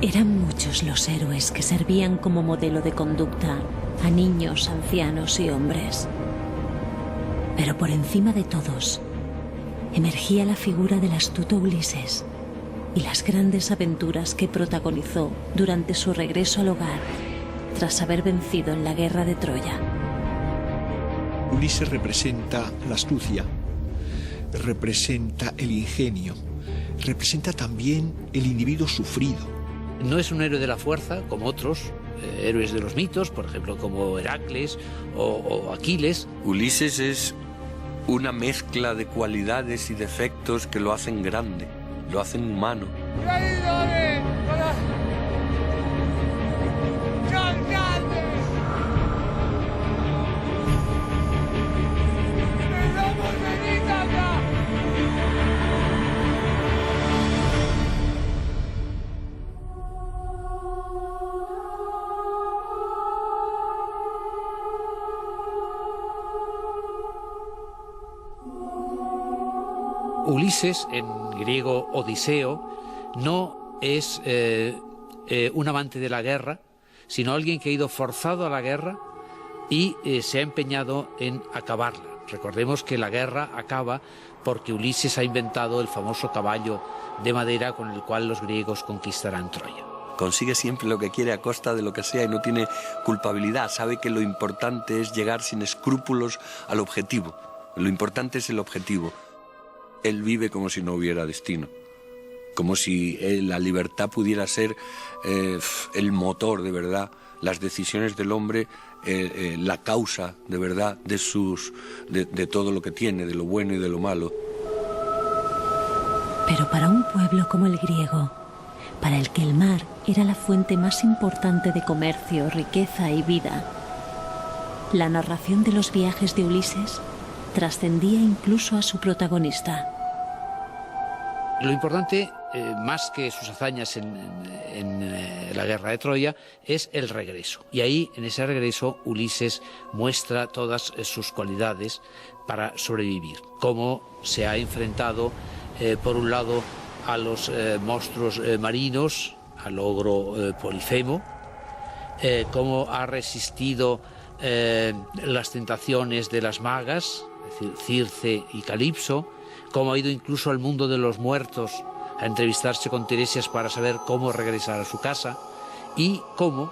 Eran muchos los héroes que servían como modelo de conducta a niños, ancianos y hombres. Pero por encima de todos, emergía la figura del astuto Ulises y las grandes aventuras que protagonizó durante su regreso al hogar tras haber vencido en la guerra de Troya. Ulises representa la astucia, representa el ingenio, representa también el individuo sufrido. No es un héroe de la fuerza como otros héroes de los mitos, por ejemplo como Heracles o Aquiles. Ulises es una mezcla de cualidades y defectos que lo hacen grande, lo hacen humano. Ulises, en griego Odiseo, no es un amante de la guerra, sino alguien que ha ido forzado a la guerra y se ha empeñado en acabarla. Recordemos que la guerra acaba porque Ulises ha inventado el famoso caballo de madera con el cual los griegos conquistarán Troya. Consigue siempre lo que quiere a costa de lo que sea y no tiene culpabilidad. Sabe que lo importante es llegar sin escrúpulos al objetivo. Lo importante es el objetivo. Él vive como si no hubiera destino, como si la libertad pudiera ser el motor de verdad, las decisiones del hombre, la causa de verdad de todo lo que tiene, de lo bueno y de lo malo. Pero para un pueblo como el griego, para el que el mar era la fuente más importante de comercio, riqueza y vida, la narración de los viajes de Ulises trascendía incluso a su protagonista. Lo importante, más que sus hazañas en la guerra de Troya, es el regreso. Y ahí, en ese regreso, Ulises muestra todas sus cualidades para sobrevivir. Cómo se ha enfrentado, por un lado, a los monstruos marinos, al ogro Polifemo, cómo ha resistido las tentaciones de las magas, es decir, Circe y Calipso, cómo ha ido incluso al mundo de los muertos a entrevistarse con Tiresias para saber cómo regresar a su casa, y cómo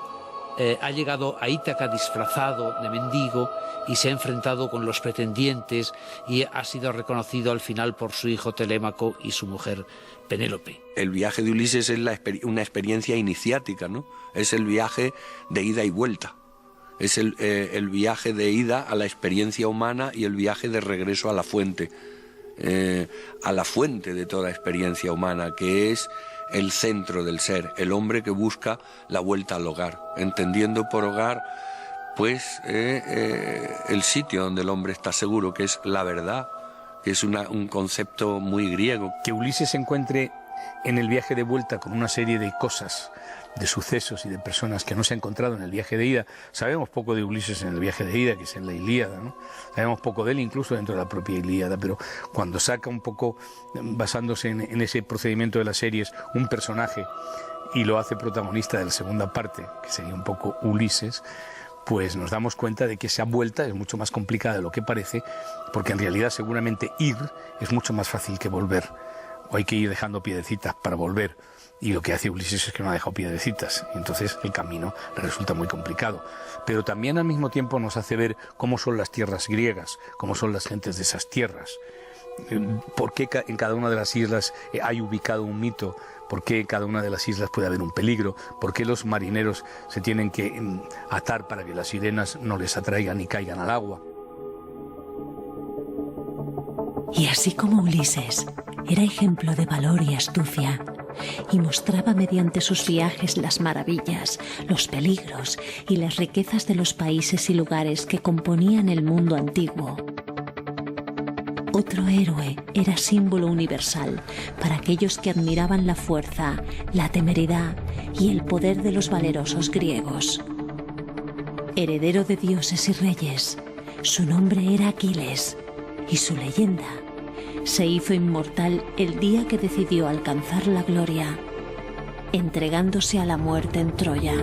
ha llegado a Ítaca disfrazado de mendigo y se ha enfrentado con los pretendientes y ha sido reconocido al final por su hijo Telémaco y su mujer Penélope. El viaje de Ulises es una experiencia iniciática, ¿no? Es el viaje de ida y vuelta. Es el viaje de ida a la experiencia humana y el viaje de regreso a la fuente de toda experiencia humana, que es el centro del ser, el hombre que busca la vuelta al hogar, entendiendo por hogar pues el sitio donde el hombre está seguro, que es la verdad, que es un concepto muy griego. Que Ulises se encuentre en el viaje de vuelta con una serie de cosas, de sucesos y de personas que no se ha encontrado en el viaje de ida. Sabemos poco de Ulises en el viaje de ida, que es en la Ilíada, ¿no? Sabemos poco de él incluso dentro de la propia Ilíada, pero cuando saca un poco, basándose en ese procedimiento de las series, un personaje y lo hace protagonista de la segunda parte, que sería un poco Ulises, pues nos damos cuenta de que esa vuelta es mucho más complicada de lo que parece, porque en realidad seguramente ir es mucho más fácil que volver, o hay que ir dejando piedecitas para volver. Y lo que hace Ulises es que no ha dejado piedecitas, y entonces el camino le resulta muy complicado. Pero también al mismo tiempo nos hace ver cómo son las tierras griegas, cómo son las gentes de esas tierras, por qué en cada una de las islas hay ubicado un mito, por qué en cada una de las islas puede haber un peligro, por qué los marineros se tienen que atar para que las sirenas no les atraigan y caigan al agua. Y así como Ulises era ejemplo de valor y astucia, y mostraba mediante sus viajes las maravillas, los peligros y las riquezas de los países y lugares que componían el mundo antiguo, otro héroe era símbolo universal para aquellos que admiraban la fuerza, la temeridad y el poder de los valerosos griegos. Heredero de dioses y reyes, su nombre era Aquiles, y su leyenda se hizo inmortal el día que decidió alcanzar la gloria. entregándose a la muerte en Troya.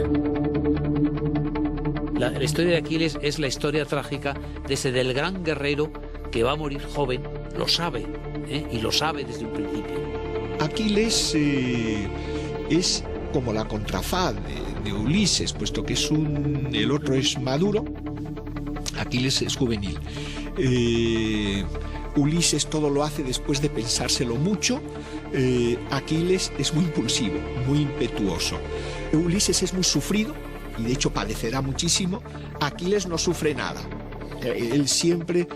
La historia de Aquiles es la historia trágica del gran guerrero que va a morir joven, lo sabe, y lo sabe desde un principio. Aquiles es como la contrafaz de Ulises, puesto que el otro es maduro, Aquiles es juvenil. Ulises todo lo hace después de pensárselo mucho. Aquiles es muy impulsivo, muy impetuoso. Ulises es muy sufrido y de hecho padecerá muchísimo. Aquiles no sufre nada. Él siempre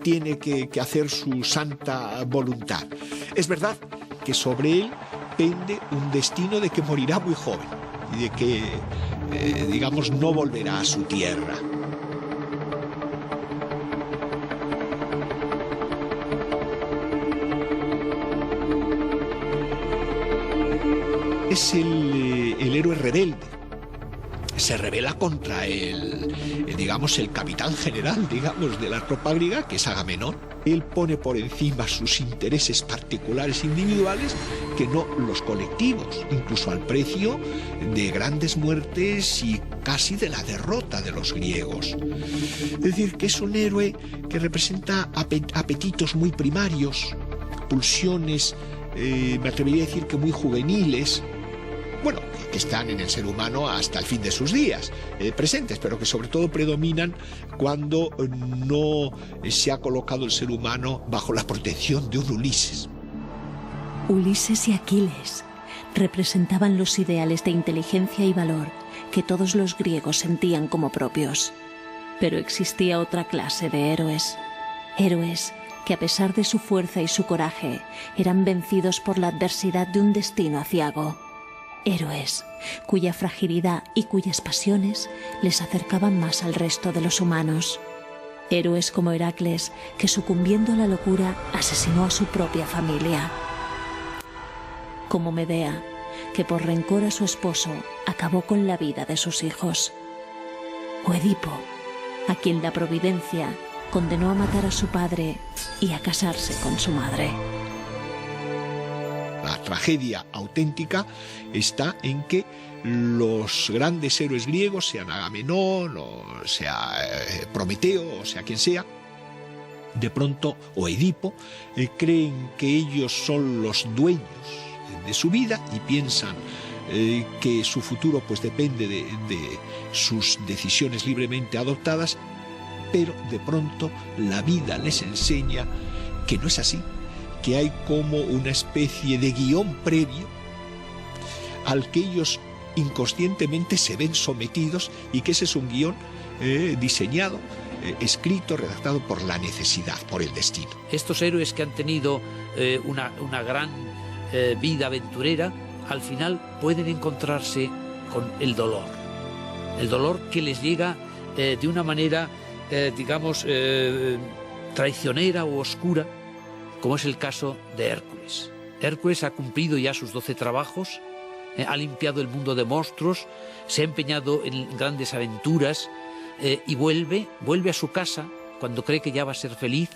tiene que hacer su santa voluntad. Es verdad que sobre él pende un destino de que morirá muy joven y de que, digamos, no volverá a su tierra. Es el héroe rebelde. Se rebela contra el capitán general, de la tropa griega, que es Agamenón. Él pone por encima sus intereses particulares individuales que no los colectivos, incluso al precio de grandes muertes y casi de la derrota de los griegos. Es decir, que es un héroe que representa apetitos muy primarios, pulsiones, me atrevería a decir que muy juveniles, bueno, que están en el ser humano hasta el fin de sus días, presentes, pero que sobre todo predominan cuando no se ha colocado el ser humano bajo la protección de un Ulises. Ulises y Aquiles representaban los ideales de inteligencia y valor que todos los griegos sentían como propios. Pero existía otra clase de héroes. Héroes que a pesar de su fuerza y su coraje eran vencidos por la adversidad de un destino aciago. Héroes cuya fragilidad y cuyas pasiones les acercaban más al resto de los humanos. Héroes como Heracles, que sucumbiendo a la locura asesinó a su propia familia. Como Medea, que por rencor a su esposo acabó con la vida de sus hijos. O Edipo, a quien la providencia condenó a matar a su padre y a casarse con su madre. La tragedia auténtica está en que los grandes héroes griegos, sean Agamenón, o sea Prometeo, o sea quien sea, de pronto, o Edipo, creen que ellos son los dueños de su vida y piensan que su futuro pues depende de sus decisiones libremente adoptadas, pero de pronto la vida les enseña que no es así, que hay como una especie de guión previo al que ellos inconscientemente se ven sometidos y que ese es un guión diseñado, escrito, redactado por la necesidad, por el destino. Estos héroes que han tenido una gran vida aventurera, al final pueden encontrarse con el dolor que les llega de una manera, traicionera o oscura, como es el caso de Hércules. Hércules ha cumplido ya sus 12 trabajos, ha limpiado el mundo de monstruos, se ha empeñado en grandes aventuras y vuelve a su casa cuando cree que ya va a ser feliz,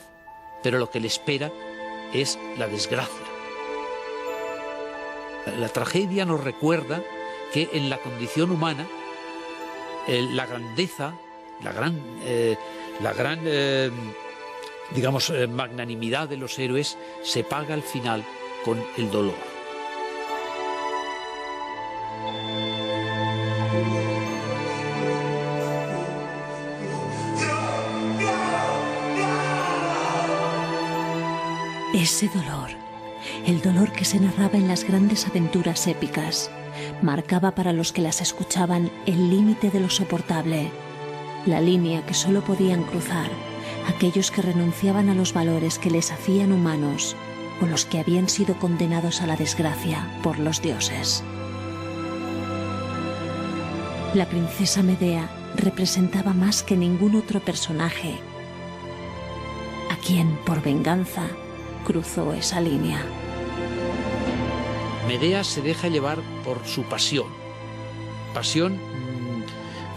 pero lo que le espera es la desgracia. La tragedia nos recuerda que en la condición humana la grandeza, la gran magnanimidad de los héroes se paga al final con el dolor. Ese dolor, el dolor que se narraba en las grandes aventuras épicas, marcaba para los que las escuchaban el límite de lo soportable, la línea que solo podían cruzar aquellos que renunciaban a los valores que les hacían humanos o los que habían sido condenados a la desgracia por los dioses. La princesa Medea representaba más que ningún otro personaje a quien, por venganza, cruzó esa línea. Medea se deja llevar por su pasión. Pasión,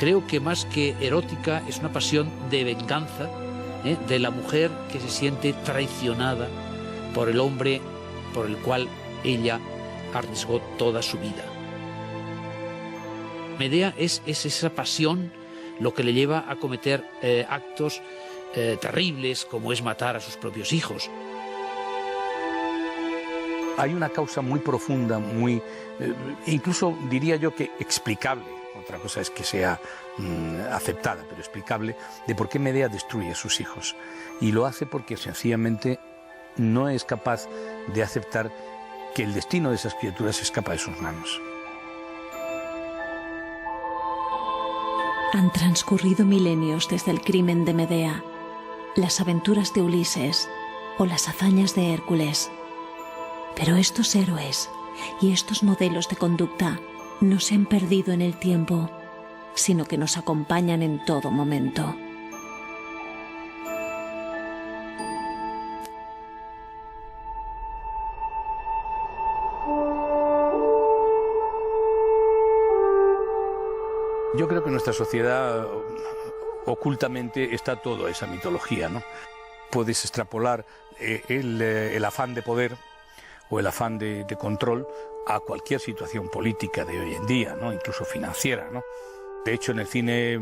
creo que más que erótica, es una pasión de venganza, de la mujer que se siente traicionada por el hombre por el cual ella arriesgó toda su vida. Medea es esa pasión lo que le lleva a cometer actos terribles, como es matar a sus propios hijos. Hay una causa muy profunda, muy incluso diría yo que explicable, otra cosa es que sea aceptada, pero explicable, de por qué Medea destruye a sus hijos. Y lo hace porque sencillamente no es capaz de aceptar que el destino de esas criaturas escapa de sus manos. Han transcurrido milenios desde el crimen de Medea, las aventuras de Ulises o las hazañas de Hércules. Pero estos héroes y estos modelos de conducta no se han perdido en el tiempo, sino que nos acompañan en todo momento. Yo creo que en nuestra sociedad ocultamente está toda esa mitología, ¿no? Puedes extrapolar el afán de poder o el afán de control a cualquier situación política de hoy en día, ¿no? Incluso financiera, ¿no? De hecho, en el cine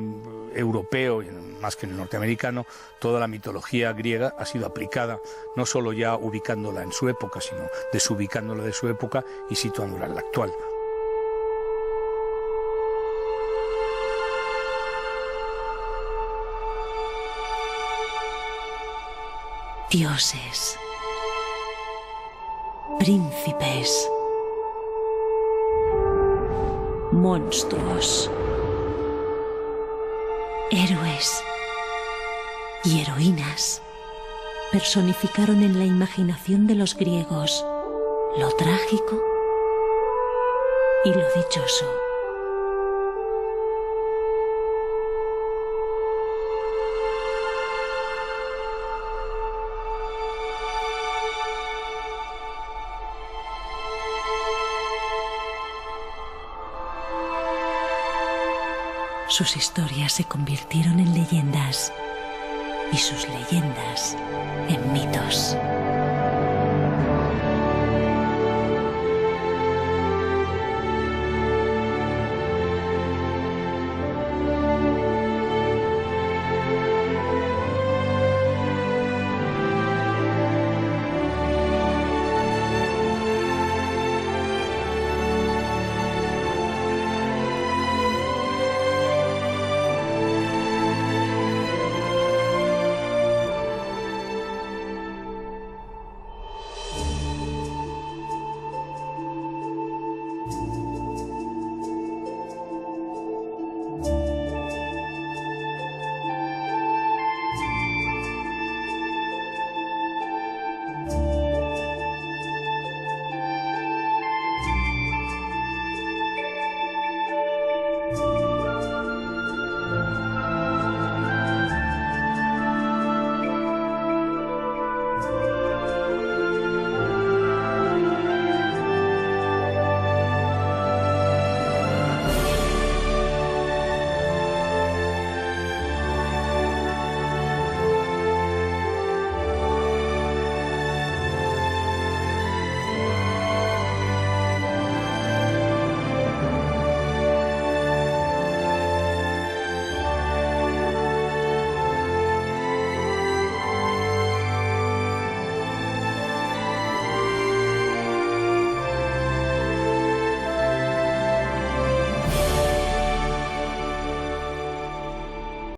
europeo, más que en el norteamericano, toda la mitología griega ha sido aplicada, no solo ya ubicándola en su época, sino desubicándola de su época y situándola en la actual. Dioses, príncipes, monstruos, héroes y heroínas personificaron en la imaginación de los griegos lo trágico y lo dichoso. Sus historias se convirtieron en leyendas y sus leyendas en mitos.